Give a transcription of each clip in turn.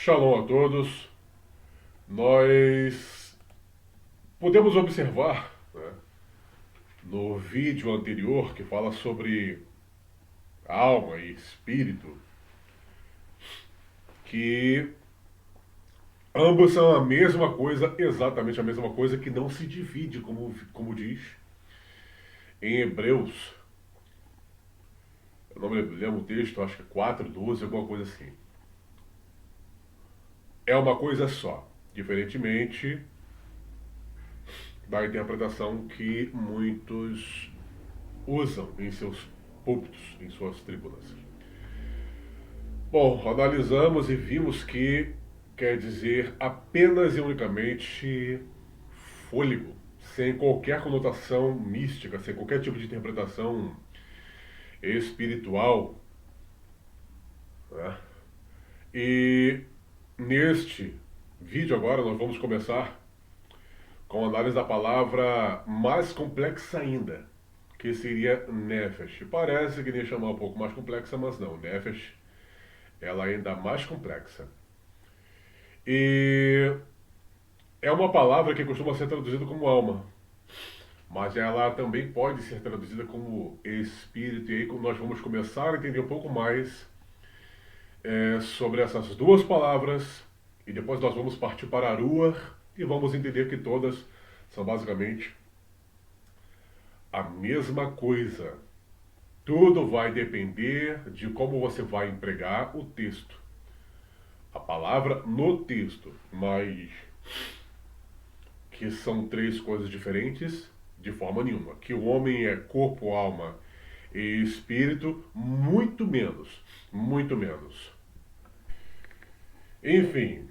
Shalom a todos. Nós podemos observar, né, no vídeo anterior que fala sobre alma e espírito, que ambos são a mesma coisa, exatamente a mesma coisa, que não se divide, como diz em Hebreus. Eu não me lembro o texto, acho que é 4:12, alguma coisa assim. É uma coisa só, diferentemente da interpretação que muitos usam em seus púlpitos, em suas tribunas. Bom, analisamos e vimos que quer dizer apenas e unicamente fôlego, sem qualquer conotação mística, sem qualquer tipo de interpretação espiritual, né? E neste vídeo agora nós vamos começar com a análise da palavra mais complexa ainda, que seria Nefesh. Parece que iria chamar um pouco mais complexa, mas não. Nefesh, ela é ainda mais complexa. E é uma palavra que costuma ser traduzida como alma, mas ela também pode ser traduzida como espírito. E aí nós vamos começar a entender um pouco mais sobre essas duas palavras, e depois nós vamos partir para Aruach e vamos entender que todas são basicamente a mesma coisa. Tudo vai depender de como você vai empregar o texto. A palavra no texto, mas que são três coisas diferentes de forma nenhuma. Que o homem é corpo, alma e espírito, muito menos. Muito menos. Enfim,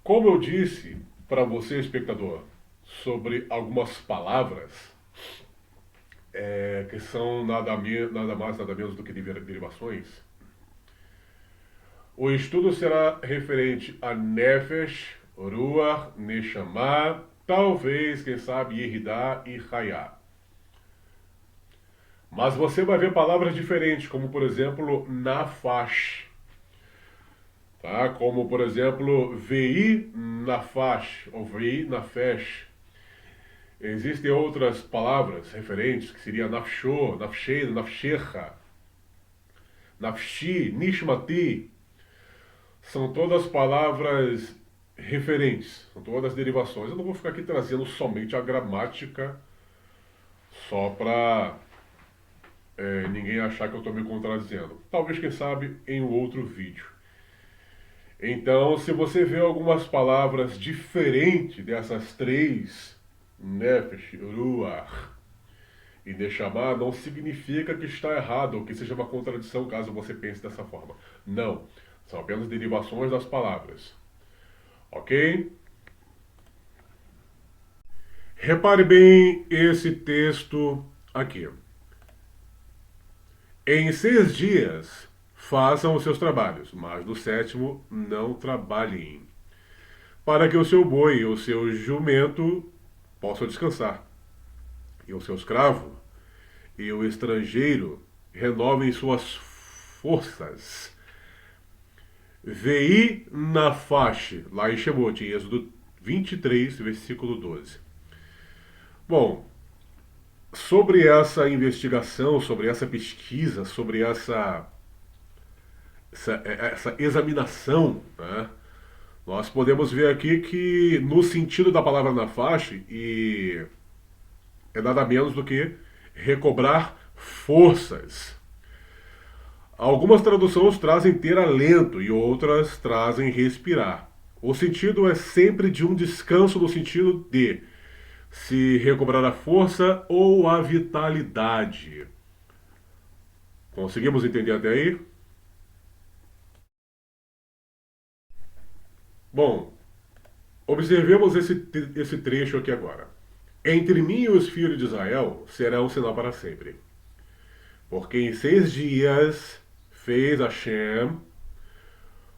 como eu disse para você, espectador, sobre algumas palavras que são nada mais, nada menos do que derivações, o estudo será referente a Nefesh, Ruach, Neshama, talvez, quem sabe, Yehidah e Hayah. Mas você vai ver palavras diferentes, como por exemplo, Nafash. Tá? Como por exemplo, Vei Nafash ou Vei Nafesh. Existem outras palavras referentes, que seria Nafsho, Nafsheida, Nafshecha, Nafshi, Nishmati. São todas palavras referentes, são todas derivações. Eu não vou ficar aqui trazendo somente a gramática, só para ninguém achar que eu estou me contradizendo. Talvez, quem sabe, em um outro vídeo. Então, se você vê algumas palavras diferentes dessas três, Nefesh, Ruach e Neshama, não significa que está errado ou que seja uma contradição caso você pense dessa forma. Não, são apenas derivações das palavras. Ok? Repare bem esse texto aqui. Em 6 dias façam os seus trabalhos, mas no sétimo não trabalhem, para que o seu boi e o seu jumento possam descansar, e o seu escravo e o estrangeiro renovem suas forças. Vei na faixa, lá em Shemot, em Êxodo 23, versículo 12. Bom, sobre essa investigação, sobre essa pesquisa, sobre essa examinação, né, nós podemos ver aqui que no sentido da palavra na faixa, e é nada menos do que recobrar forças. Algumas traduções trazem ter alento e outras trazem respirar. O sentido é sempre de um descanso no sentido de se recobrar a força ou a vitalidade. Conseguimos entender até aí? Bom, observemos esse trecho aqui agora. Entre mim e os filhos de Israel será um sinal para sempre. Porque em 6 dias fez Hashem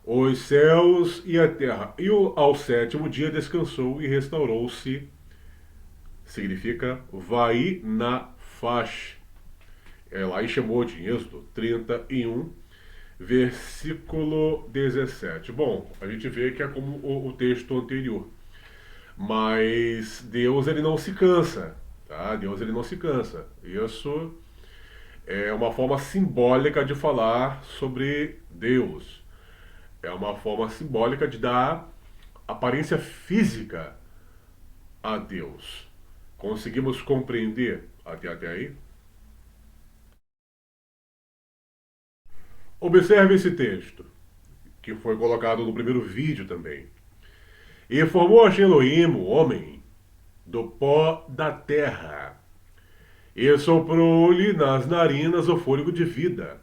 os céus e a terra, e ao sétimo dia descansou e restaurou-se. Significa vai na fash. É lá em Shemot, em Êxodo 31, versículo 17. Bom, a gente vê que é como o texto anterior. Mas Deus ele não se cansa, tá? Deus ele não se cansa. Isso é uma forma simbólica de falar sobre Deus. É uma forma simbólica de dar aparência física a Deus. Conseguimos compreender até aí? Observe esse texto, que foi colocado no primeiro vídeo também. E formou a Elohim o homem do pó da terra, e soprou-lhe nas narinas o fôlego de vida,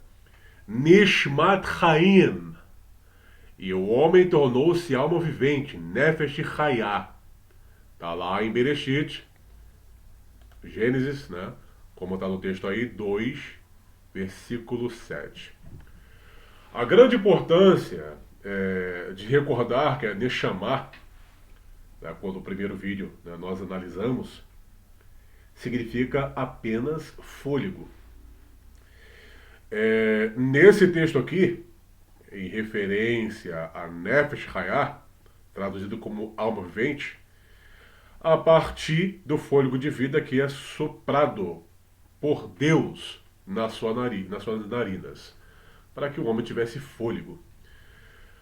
Nishmat Chaim, e o homem tornou-se alma vivente, Nefesh Hayah. Está lá em Bereshit, Gênesis, né? Como está no texto aí, 2, versículo 7. A grande importância de recordar que é Neshama, né, quando o primeiro vídeo, né, nós analisamos, significa apenas fôlego. Nesse texto aqui, em referência a Nefesh Hayah, traduzido como alma vivente, a partir do fôlego de vida que é soprado por Deus nas suas narinas, para que o homem tivesse fôlego.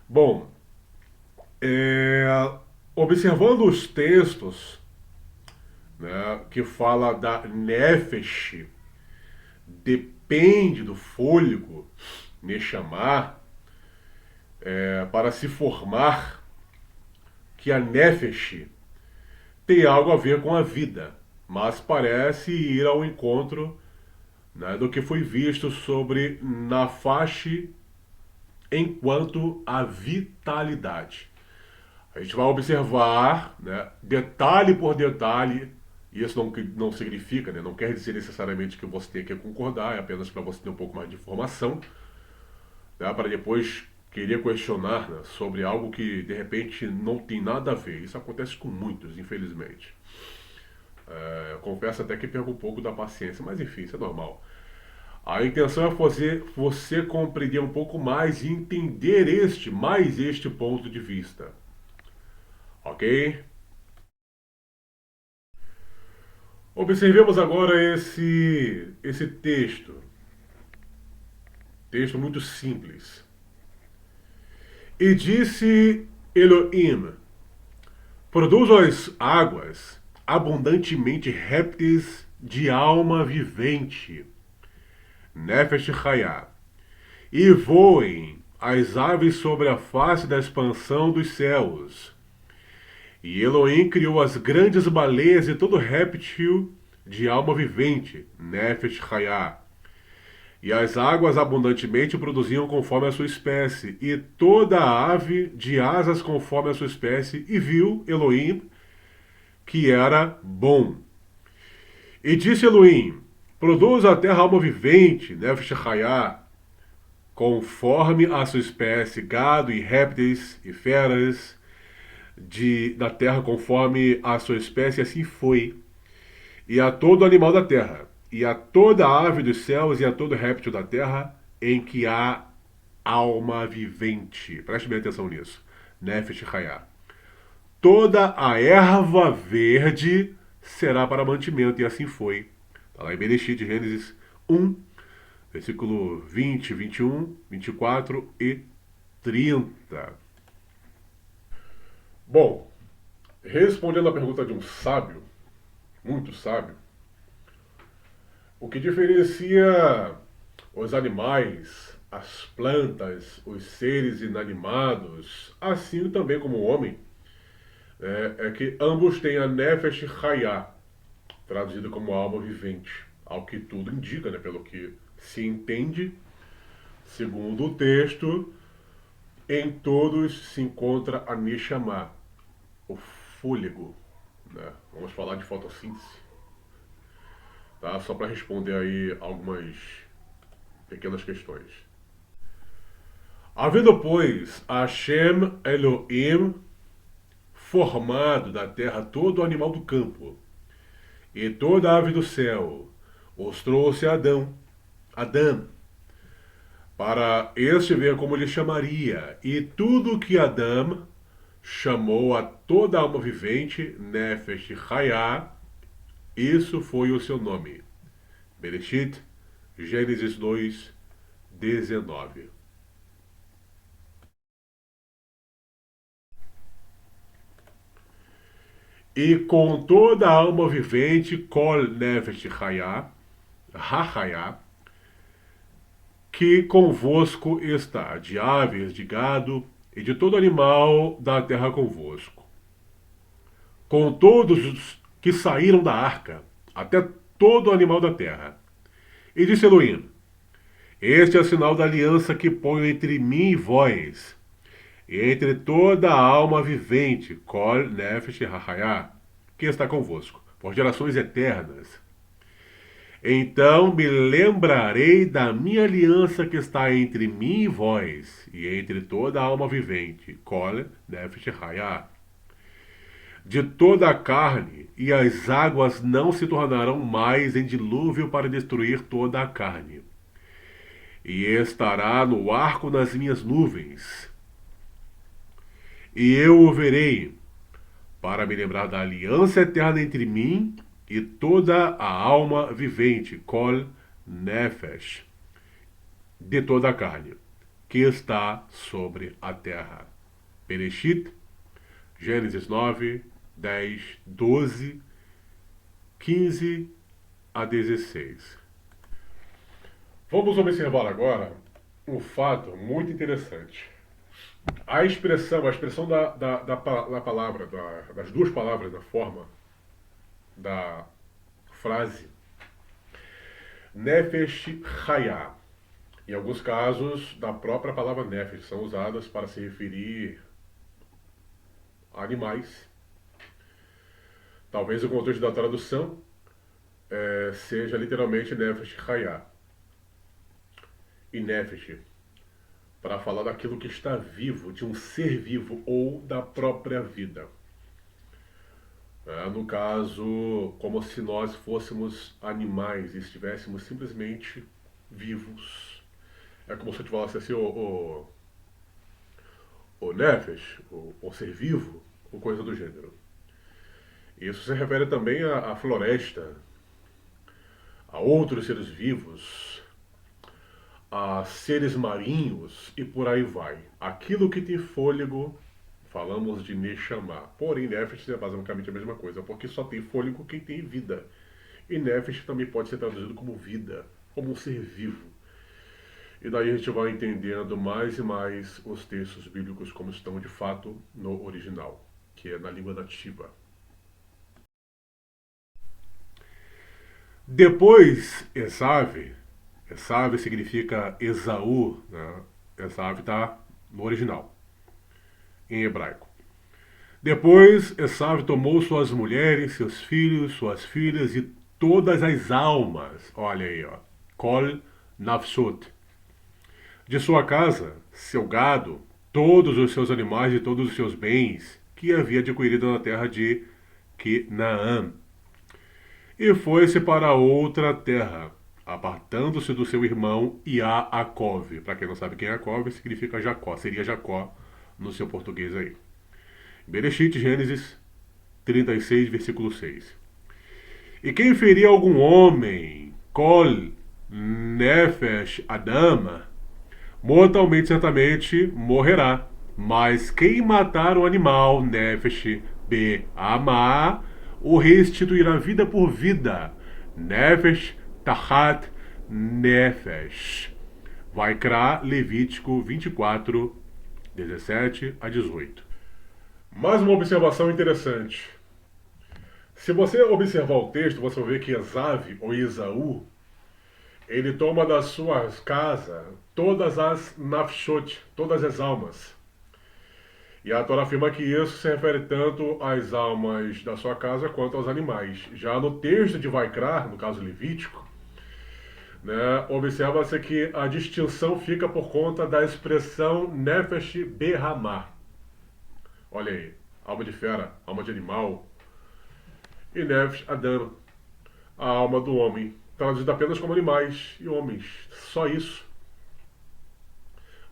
Bom, é, observando os textos, né, que fala da Nefesh, depende do fôlego, Neshama, para se formar, que a Nefesh tem algo a ver com a vida, mas parece ir ao encontro, né, do que foi visto sobre Nafash enquanto a vitalidade. A gente vai observar, né, detalhe por detalhe, e isso não significa, né, não quer dizer necessariamente que você tenha que concordar, é apenas para você ter um pouco mais de informação, né, para depois querer questionar, né, sobre algo que de repente não tem nada a ver. Isso acontece com muitos, infelizmente. Eu confesso até que perco um pouco da paciência, mas enfim, isso é normal. A intenção é fazer você compreender um pouco mais e entender este ponto de vista. Ok? Observemos agora esse texto. Texto muito simples. E disse Elohim: produz as águas abundantemente répteis de alma vivente, Nefesh Hayah, e voem as aves sobre a face da expansão dos céus. E Elohim criou as grandes baleias e todo réptil de alma vivente, Nefesh Hayah. E as águas abundantemente produziam conforme a sua espécie, e toda a ave de asas conforme a sua espécie, e viu Elohim que era bom. E disse Elohim: produz a terra alma vivente, Nefesh Hayah, conforme a sua espécie, gado e répteis e feras da terra conforme a sua espécie, assim foi. E a todo animal da terra, e a toda ave dos céus, e a todo réptil da terra, em que há alma vivente. Preste bem atenção nisso. Nefesh Hayah. Toda a erva verde será para mantimento, e assim foi. Está lá em Bereshit, Gênesis 1, versículo 20, 21, 24 e 30. Bom, respondendo à pergunta de um sábio, muito sábio, o que diferencia os animais, as plantas, os seres inanimados, assim também como o homem, é que ambos têm a Nefesh Hayah, traduzido como alma vivente, ao que tudo indica, né, pelo que se entende, segundo o texto, em todos se encontra a Neshama, o fôlego, né? Vamos falar de fotossíntese, tá? Só para responder aí algumas pequenas questões. Havendo, pois, Hashem Elohim formado da terra todo o animal do campo e toda ave do céu, os trouxe a Adão, para este ver como lhe chamaria. E tudo que Adão chamou a toda alma vivente, Nefesh Hayah, isso foi o seu nome. Bereshit, Gênesis 2, 19. E com toda a alma vivente, Kol Nefesh Hayah, Hachayah, que convosco está, de aves, de gado e de todo animal da terra convosco. Com todos os que saíram da arca, até todo animal da terra. E disse Elohim: Este é o sinal da aliança que ponho entre mim e vós, e entre toda a alma vivente, Kol Nefesh Hachayah, que está convosco, por gerações eternas. Então me lembrarei da minha aliança que está entre mim e vós, e entre toda a alma vivente, Kol Nefesh Hayah, de toda a carne, e as águas não se tornarão mais em dilúvio para destruir toda a carne. E estará no arco nas minhas nuvens, e eu o verei, para me lembrar da aliança eterna entre mim e toda a alma vivente, Kol Nefesh, de toda a carne, que está sobre a terra. Bereshit, Gênesis 9, 10, 12, 15 a 16. Vamos observar agora um fato muito interessante. A expressão da palavra, das duas palavras, da forma, da frase, Nefesh Hayah. Em alguns casos, da própria palavra Nefesh, são usadas para se referir a animais. Talvez o contexto da tradução seja literalmente Nefesh Hayah. E Nefesh, para falar daquilo que está vivo, de um ser vivo ou da própria vida. No caso, como se nós fôssemos animais e estivéssemos simplesmente vivos. É como se eu te falasse assim, o Nefesh, o ser vivo, ou coisa do gênero. Isso se refere também à floresta, a outros seres vivos, a seres marinhos e por aí vai. Aquilo que tem fôlego, falamos de Neshama. Porém, Nefesh é basicamente a mesma coisa, porque só tem fôlego quem tem vida. E Nefesh também pode ser traduzido como vida, como um ser vivo. E daí a gente vai entendendo mais e mais os textos bíblicos como estão de fato no original, que é na língua nativa. Depois, Esav significa Esaú, né? Esav está no original, em hebraico. Depois, Esav tomou suas mulheres, seus filhos, suas filhas e todas as almas, olha aí, ó, Kol Nafshot, de sua casa, seu gado, todos os seus animais e todos os seus bens que havia adquirido na terra de Canaã. E foi-se para outra terra, apartando-se do seu irmão Yaakov. Para quem não sabe quem é Yaakov, significa Jacó, seria Jacó no seu português aí. Bereshit, Gênesis 36, versículo 6. E quem ferir algum homem, Kol Nefesh Adama, mortalmente certamente morrerá. Mas quem matar o animal, Nefesh Be'amah, o restituirá vida por vida. Nefesh Tachat Nefesh. Vaikra, Levítico 24, 17 a 18. Mais uma observação interessante. Se você observar o texto, você vai ver que Esav, ou Esaú, ele toma da sua casa todas as nafshot, todas as almas. E a Torá afirma que isso se refere tanto às almas da sua casa quanto aos animais. Já no texto de Vaikra, no caso Levítico, né, observa-se que a distinção fica por conta da expressão Nefesh Behamah. Olha aí, alma de fera, alma de animal. E Nefesh Adam, a alma do homem, traduzida apenas como animais e homens. Só isso.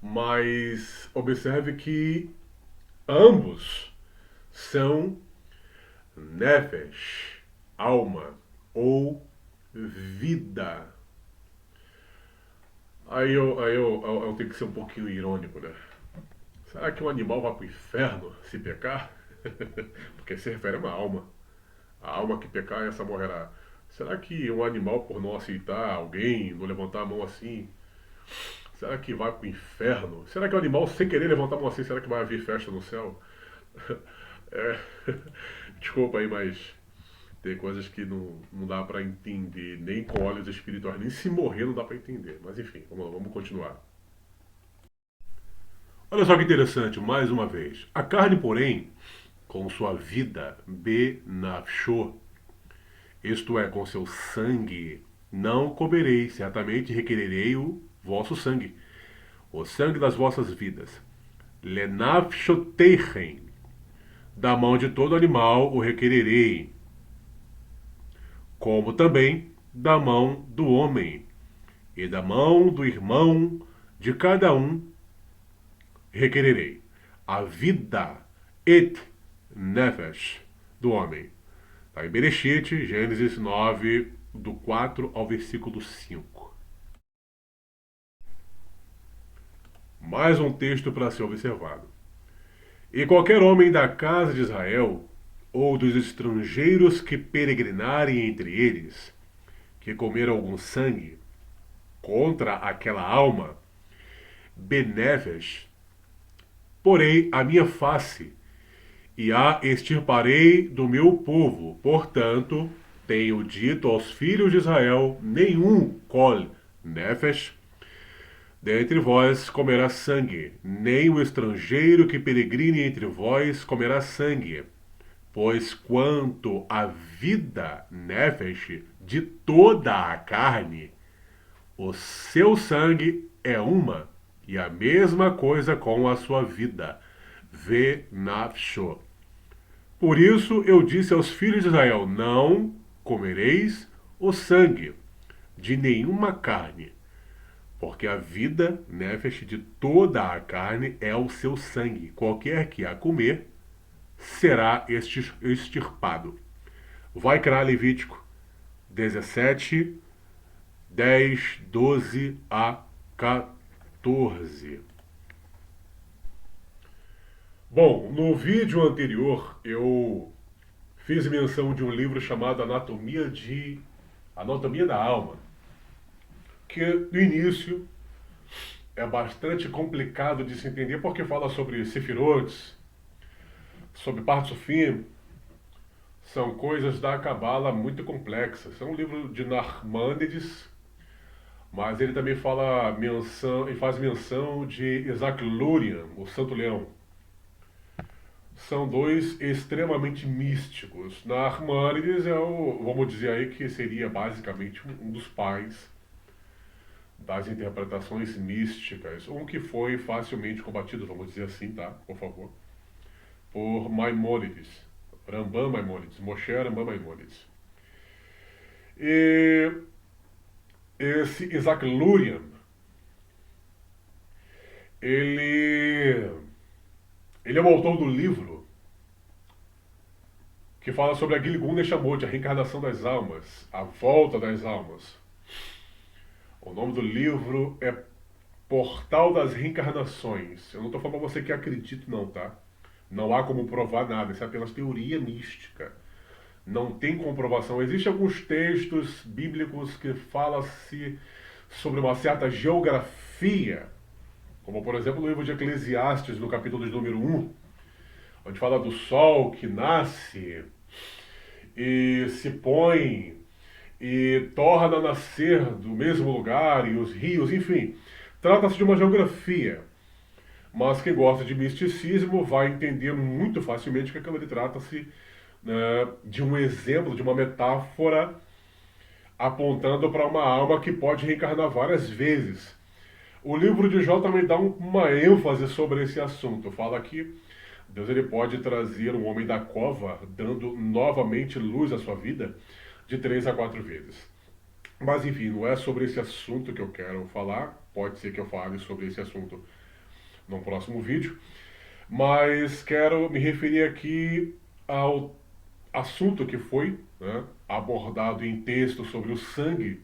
Mas observe que ambos são nefesh, alma ou vida. Aí eu tenho que ser um pouquinho irônico, né? Será que um animal vai para o inferno se pecar? Porque se refere a uma alma. A alma que pecar, essa morrerá. Será que um animal, por não aceitar alguém, não levantar a mão assim, será que vai para o inferno? Será que o animal, sem querer levantar a mão assim, será que vai haver festa no céu? É, desculpa aí, mas tem coisas que não dá para entender, nem com olhos espirituais, nem se morrer não dá para entender. Mas enfim, vamos continuar. Olha só que interessante, mais uma vez. A carne, porém, com sua vida, benafshô, isto é, com seu sangue, não comerei, certamente requererei o vosso sangue, o sangue das vossas vidas. Lenafshoteichen, da mão de todo animal o requererei, como também da mão do homem, e da mão do irmão de cada um requererei. A vida, et nefesh, do homem. Está em Bereshit, Gênesis 9, do 4 ao versículo 5. Mais um texto para ser observado. E qualquer homem da casa de Israel, ou dos estrangeiros que peregrinarem entre eles, que comer algum sangue contra aquela alma, benefes, porei a minha face e a extirparei do meu povo. Portanto, tenho dito aos filhos de Israel: nenhum kol nefesh dentre vós comerá sangue, nem o estrangeiro que peregrine entre vós comerá sangue. Pois quanto à vida nefesh de toda a carne, o seu sangue é uma, e a mesma coisa com a sua vida. Ve nafsho. Por isso eu disse aos filhos de Israel: não comereis o sangue de nenhuma carne, porque a vida, nefesh, de toda a carne é o seu sangue. Qualquer que a comer será extirpado. Vai criar Levítico 17, 10, 12 a 14. Bom, no vídeo anterior eu fiz menção de um livro chamado Anatomia da Alma, que no início é bastante complicado de se entender porque fala sobre Sefirot, sobre Partsufim, são coisas da Cabala muito complexas. É um livro de Nachmanides, mas ele também faz menção de Isaac Luria, o Santo Leão. São dois extremamente místicos. Nachmanides vamos dizer aí que seria basicamente um dos pais das interpretações místicas, um que foi facilmente combatido, vamos dizer assim, tá? Por favor, por Maimônides, Rambam Maimônides, Moshe Rambam Maimônides. E esse Isaac Luria, ele é o autor do livro que fala sobre a Gilgun Neshamot, a reencarnação das almas, a volta das almas. O nome do livro é Portal das Reencarnações. Eu não estou falando para você que acredite não, tá? Não há como provar nada, isso é apenas teoria mística. Não tem comprovação. Existem alguns textos bíblicos que falam-se sobre uma certa geografia, como por exemplo no livro de Eclesiastes, no capítulo de número 1, onde fala do sol que nasce e se põe e torna a nascer do mesmo lugar, e os rios, enfim. Trata-se de uma geografia, mas quem gosta de misticismo vai entender muito facilmente que aquilo ali trata-se de um exemplo, de uma metáfora apontando para uma alma que pode reencarnar várias vezes. O livro de Jó também dá uma ênfase sobre esse assunto. Fala que Deus ele pode trazer um homem da cova, dando novamente luz à sua vida, de 3 a 4 vezes. Mas enfim, não é sobre esse assunto que eu quero falar. Pode ser que eu fale sobre esse assunto num próximo vídeo. Mas quero me referir aqui ao assunto que foi, né, abordado em texto sobre o sangue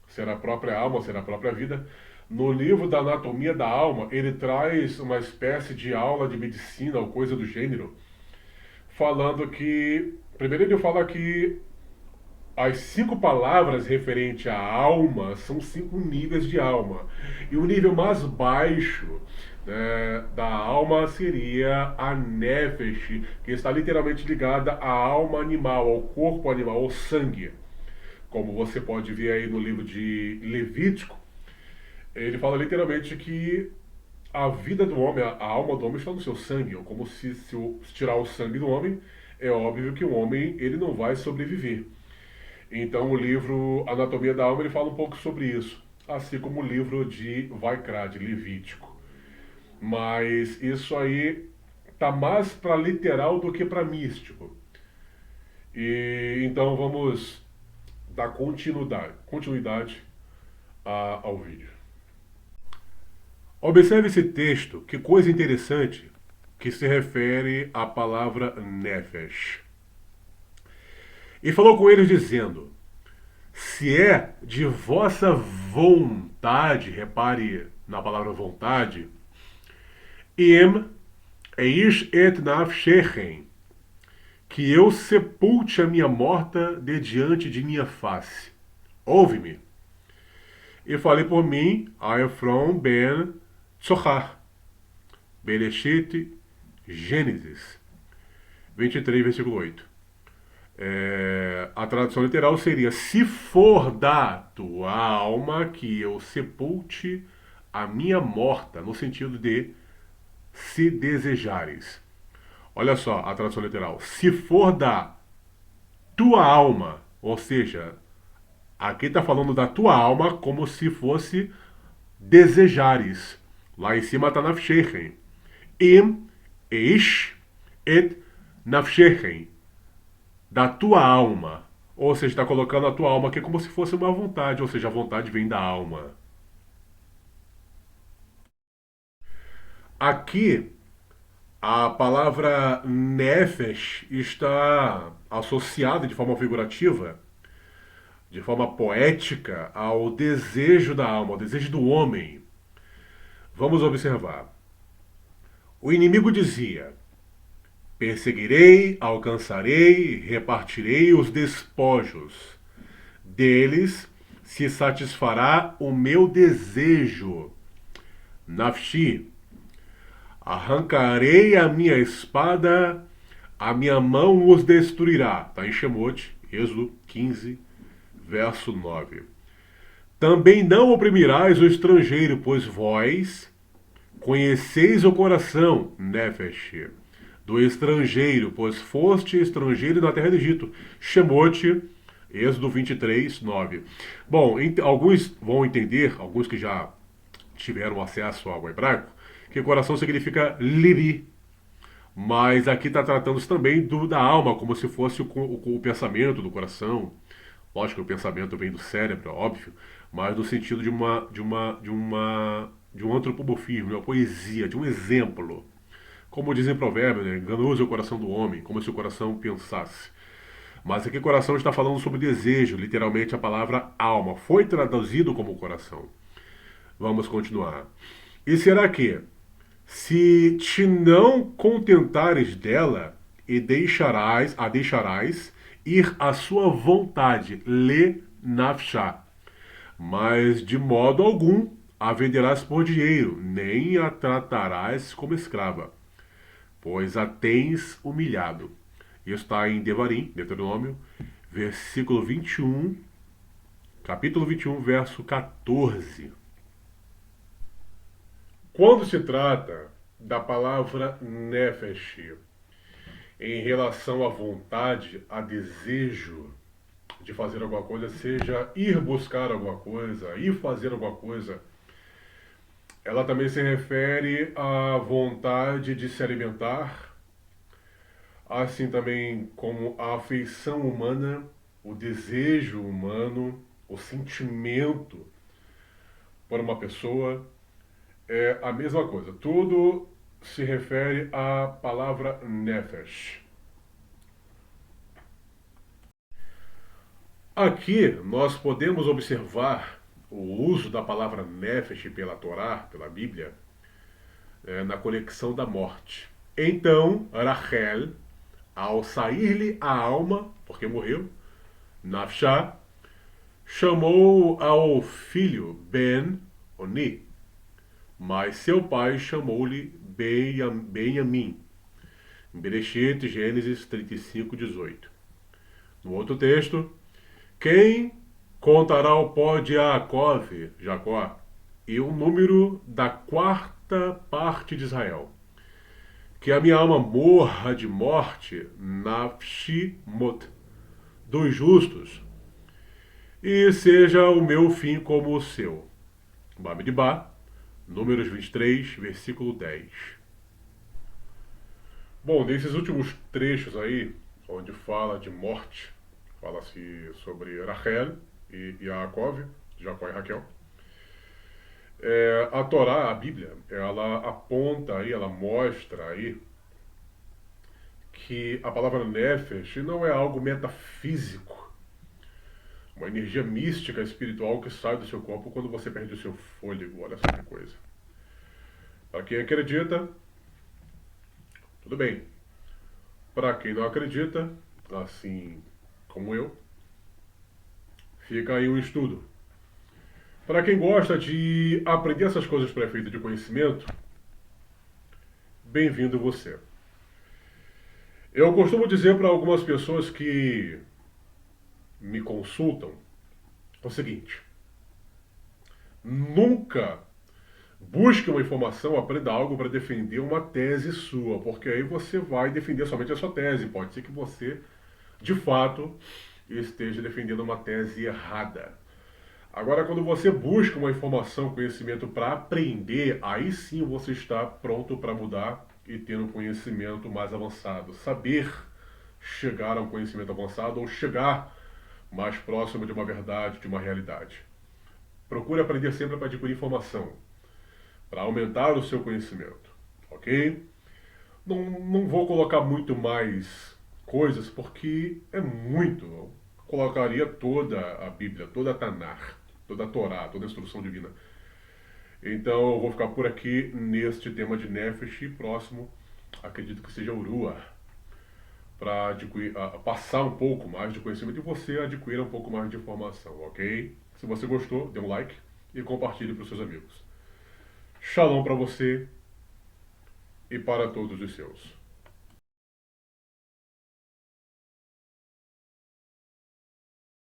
ser a própria alma, ser a própria vida. No livro da Anatomia da Alma, ele traz uma espécie de aula de medicina ou coisa do gênero, falando que. Primeiro, ele fala que as 5 palavras referentes à alma são 5 níveis de alma. E o nível mais baixo, né, da alma seria a nefesh, que está literalmente ligada à alma animal, ao corpo animal, ao sangue. Como você pode ver aí no livro de Levítico, ele fala literalmente que a vida do homem, a alma do homem está no seu sangue, ou como se tirar o sangue do homem, é óbvio que o homem ele não vai sobreviver. Então o livro Anatomia da Alma ele fala um pouco sobre isso, assim como o livro de Vaikra, de Levítico. Mas isso aí tá mais para literal do que para místico. E então vamos dar continuidade ao vídeo. Observe esse texto, que coisa interessante, que se refere à palavra nefesh. E falou com eles dizendo: se é de vossa vontade, repare na palavra vontade, im eish et nafshechem, que eu sepulte a minha morta de diante de minha face. Ouve-me. E falei por mim a Efron ben Tzohar, Bereshit, Gênesis 23, versículo 8. A tradução literal seria: se for da tua alma que eu sepulte a minha morta, no sentido de se desejares. Olha só a tradução literal: se for da tua alma, ou seja, aqui está falando da tua alma como se fosse desejares. Lá em cima está nafshechem. Im eish et nafshechem, da tua alma. Ou seja, está colocando a tua alma aqui como se fosse uma vontade, ou seja, a vontade vem da alma. Aqui, a palavra nefesh está associada de forma figurativa, de forma poética, ao desejo da alma, ao desejo do homem. Vamos observar. O inimigo dizia: perseguirei, alcançarei, repartirei os despojos. Deles se satisfará o meu desejo. Nafshi. Arrancarei a minha espada, a minha mão os destruirá. Está em Shemot, Êxodo 15, verso 9. Também não oprimirás o estrangeiro, pois vós conheceis o coração, Nefesh, do estrangeiro, pois foste estrangeiro na terra do Egito. Shemot, Êxodo 23, 9. Bom, alguns vão entender, alguns que já tiveram acesso ao hebraico, que coração significa libi. Mas aqui está tratando-se também da alma, como se fosse o pensamento do coração. Lógico que o pensamento vem do cérebro, óbvio, mas no sentido de um antropomorfismo, de uma poesia, de um exemplo. Como dizem provérbios, né? Enganoso é o coração do homem, como se o coração pensasse. Mas aqui coração está falando sobre desejo, literalmente a palavra alma. Foi traduzido como coração. Vamos continuar. E será que, se te não contentares dela, e a deixarás ir à sua vontade, le nafshá, mas de modo algum a venderás por dinheiro, nem a tratarás como escrava, pois a tens humilhado. Isso está em Devarim, Deuteronômio, versículo 21, capítulo 21, verso 14. Quando se trata da palavra nefesh em relação à vontade, a desejo de fazer alguma coisa, seja ir buscar alguma coisa, ir fazer alguma coisa, ela também se refere à vontade de se alimentar, assim também como a afeição humana, o desejo humano, o sentimento por uma pessoa. é a mesma coisa. Tudo se refere à palavra nefesh. Aqui nós podemos observar o uso da palavra nefesh pela Torá, pela Bíblia, na conexão da morte. Então, Rachel, ao sair-lhe a alma, porque morreu, Nafshá, chamou ao filho Ben-Oni, mas seu pai chamou-lhe Benjamim. Em Bereshit, Gênesis 35:18. No outro texto, quem contará o pó de Jacó, e o número da quarta parte de Israel? Que a minha alma morra de morte, nafshimot, dos justos, e seja o meu fim como o seu. Bamidbar, Números 23, versículo 10. Bom, nesses últimos trechos aí, onde fala de morte, fala-se sobre Rachel e Yaakov, Jacó e Raquel. A Torá, a Bíblia, ela aponta aí, ela mostra aí que a palavra nefesh não é algo metafísico, uma energia mística espiritual que sai do seu corpo quando você perde o seu fôlego. Olha só que coisa. Para quem acredita, tudo bem. Para quem não acredita, assim como eu, fica aí um estudo. Para quem gosta de aprender essas coisas para efeito de conhecimento, bem-vindo você. Eu costumo dizer para algumas pessoas que me consultam o seguinte: nunca busque uma informação, aprenda algo para defender uma tese sua, porque aí você vai defender somente a sua tese. Pode ser que você, de fato, esteja defendendo uma tese errada. Agora, quando você busca uma informação, conhecimento para aprender, aí sim você está pronto para mudar e ter um conhecimento mais avançado. Saber chegar a um conhecimento avançado ou chegar mais próximo de uma verdade, de uma realidade. Procure aprender sempre para adquirir informação, para aumentar o seu conhecimento, ok? Não vou colocar muito mais coisas porque é muito. Eu colocaria toda a Bíblia, toda a Tanar, toda a Torá, toda a instrução divina. Então eu vou ficar por aqui neste tema de Nefesh e próximo, acredito que seja Urua, para passar um pouco mais de conhecimento e você adquirir um pouco mais de informação, ok? Se você gostou, dê um like e compartilhe para os seus amigos. Shalom para você e para todos os seus.